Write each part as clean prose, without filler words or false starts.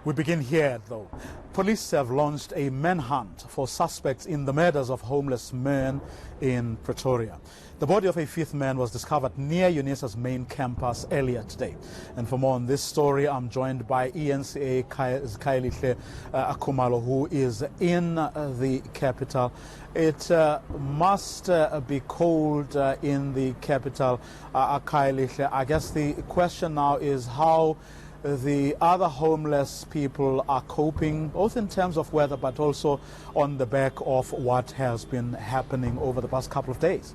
We begin here, though. Police have launched a manhunt for suspects in the murders of homeless men in Pretoria. The body of a fifth man was discovered near Unisa's main campus earlier today. And for more on this story, I'm joined by ENCA Kaelihle Akumalo, who is in the capital. It must be cold in the capital, Kaelihle. I guess the question now is how the other homeless people are coping, both in terms of weather but also on the back of what has been happening over the past couple of days.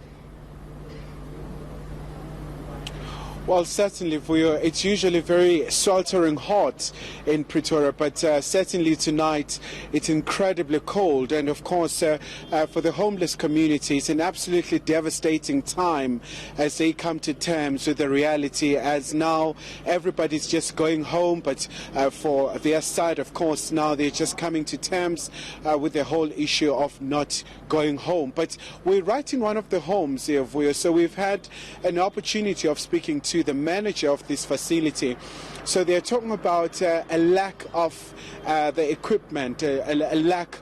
Well, certainly, it's usually very sweltering hot in Pretoria, but certainly tonight it's incredibly cold. And of course, for the homeless community, it's an absolutely devastating time as they come to terms with the reality, as now everybody's just going home. But for their side, of course, now they're just coming to terms with the whole issue of not going home. But we're right in one of the homes here, so we've had an opportunity of speaking to the manager of this facility. So they're talking about a lack of the equipment, a lack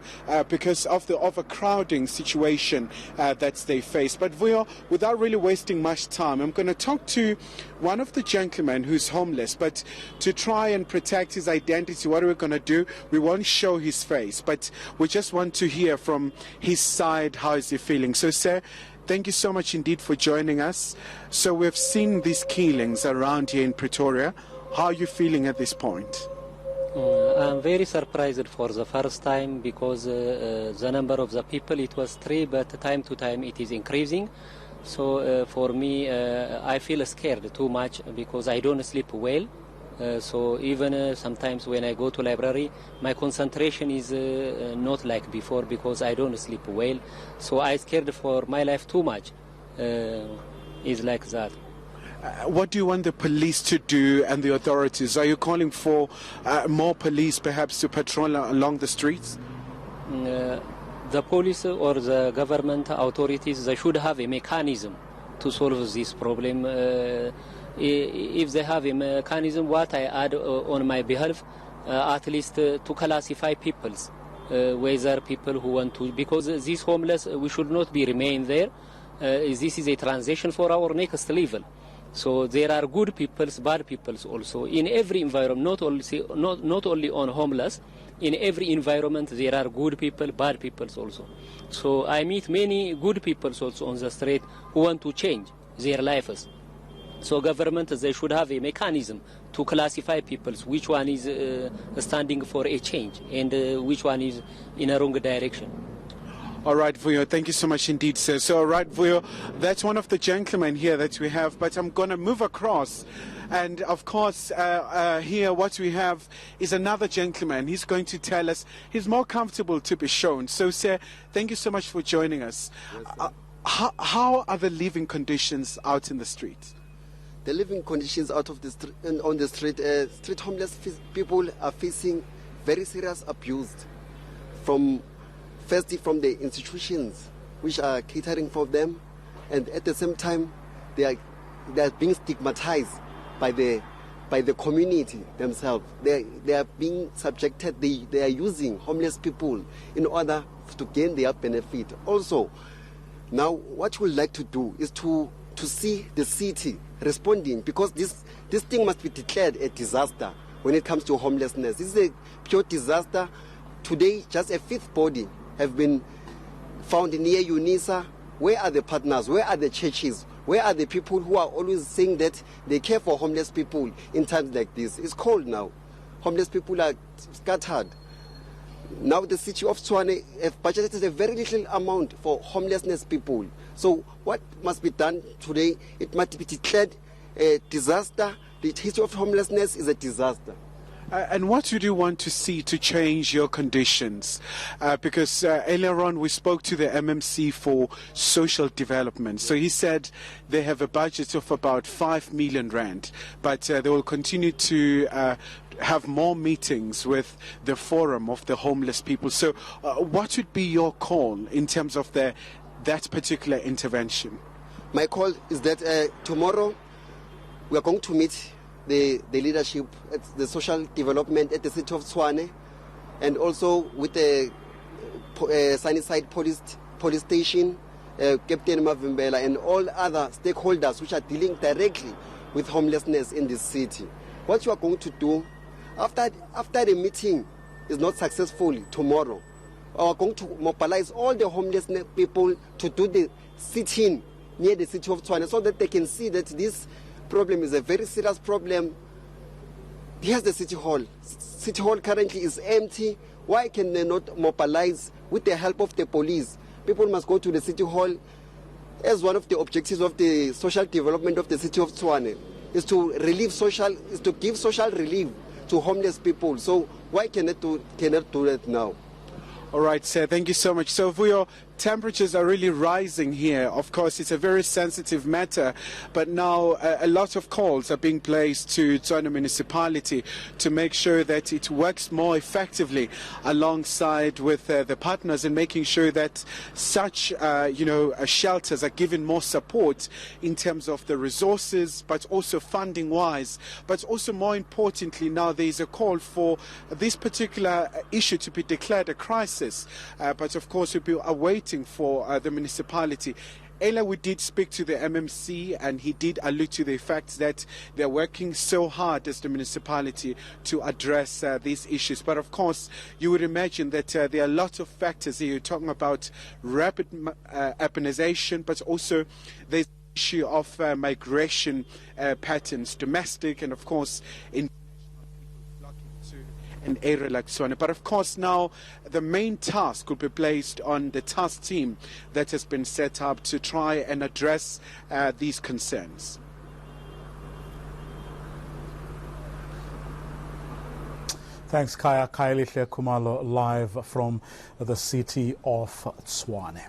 because of the overcrowding situation that they face. But without really wasting much time, I'm going to talk to one of the gentlemen who's homeless, but to try and protect his identity, what are we going to do? We won't show his face, but we just want to hear from his side, how is he feeling. So, sir, thank you so much indeed for joining us. So we've seen these killings around here in Pretoria. How are you feeling at this point? I'm very surprised for the first time because the number of the people, it was 3, but time to time it is increasing. So for me, I feel scared too much because I don't sleep well. So even sometimes when I go to library, my concentration is not like before because I don't sleep well. So I scared for my life too much. Is like that. What do you want the police to do and the authorities? Are you calling for more police perhaps to patrol along the streets? The police or the government authorities, they should have a mechanism to solve this problem. If they have a mechanism, what I add on my behalf, at least to classify peoples, whether people who want to, because these homeless, we should not be remain there. This is a transition for our next level. So there are good peoples, bad peoples also. In every environment, not only on homeless, in every environment there are good people, bad peoples also. So I meet many good peoples also on the street who want to change their lives. So government, they should have a mechanism to classify peoples, which one is standing for a change and which one is in a wrong direction. All right, Vuyo, thank you so much indeed, sir. So, all right, Vuyo, that's one of the gentlemen here that we have, but I'm going to move across. And, of course, here what we have is another gentleman. He's going to tell us he's more comfortable to be shown. So, sir, thank you so much for joining us. Yes, how are the living conditions out in the streets? The living conditions out of the on the street, street homeless people are facing very serious abuse firstly from the institutions which are catering for them, and at the same time they are being stigmatized by the community themselves. They are being subjected, they are using homeless people in order to gain their benefit. Also, now what we would like to do is to see the city responding, because this thing must be declared a disaster when it comes to homelessness. This is a pure disaster. Today, just a fifth body have been found near Unisa. Where are the partners? Where are the churches? Where are the people who are always saying that they care for homeless people in times like this? It's cold now. Homeless people are scattered. Now the city of Tshwane have budgeted a very little amount for homelessness people. So what must be done today? It must be declared a disaster. The history of homelessness is a disaster. And what would you want to see to change your conditions? Because earlier on we spoke to the MMC for social development. So he said they have a budget of about 5 million rand, but they will continue to have more meetings with the forum of the homeless people. So what would be your call in terms of that particular intervention? My call is that tomorrow we are going to meet the leadership, the social development at the city of Tshwane, and also with the Sunnyside police station, Captain Mavimbela, and all other stakeholders which are dealing directly with homelessness in this city. What you are going to do after the meeting is not successful tomorrow, we are going to mobilize all the homeless people to do the sit-in near the city of Tshwane so that they can see that this problem is a very serious problem. Here's the city hall. City hall currently is empty. Why can they not mobilize with the help of the police? People must go to the city hall. As one of the objectives of the social development of the city of Tshwane is to give social relief to homeless people. So why cannot do that now? All right, sir, thank you so much. So Vuyo, temperatures are really rising here. Of course, it's a very sensitive matter, but now a lot of calls are being placed to Tshwane municipality to make sure that it works more effectively alongside with the partners and making sure that such shelters are given more support in terms of the resources, but also funding-wise. But also more importantly, now there is a call for this particular issue to be declared a crisis. But of course, we'll be awaiting for the municipality. Earlier we did speak to the MMC and he did allude to the fact that they're working so hard as the municipality to address these issues. But of course, you would imagine that there are a lot of factors here. You're talking about rapid urbanization, but also the issue of migration patterns, domestic and of course in an area like Tshwane. But of course now the main task will be placed on the task team that has been set up to try and address these concerns. Thanks, Kaya. Kailihle Kumalo, live from the city of Tshwane.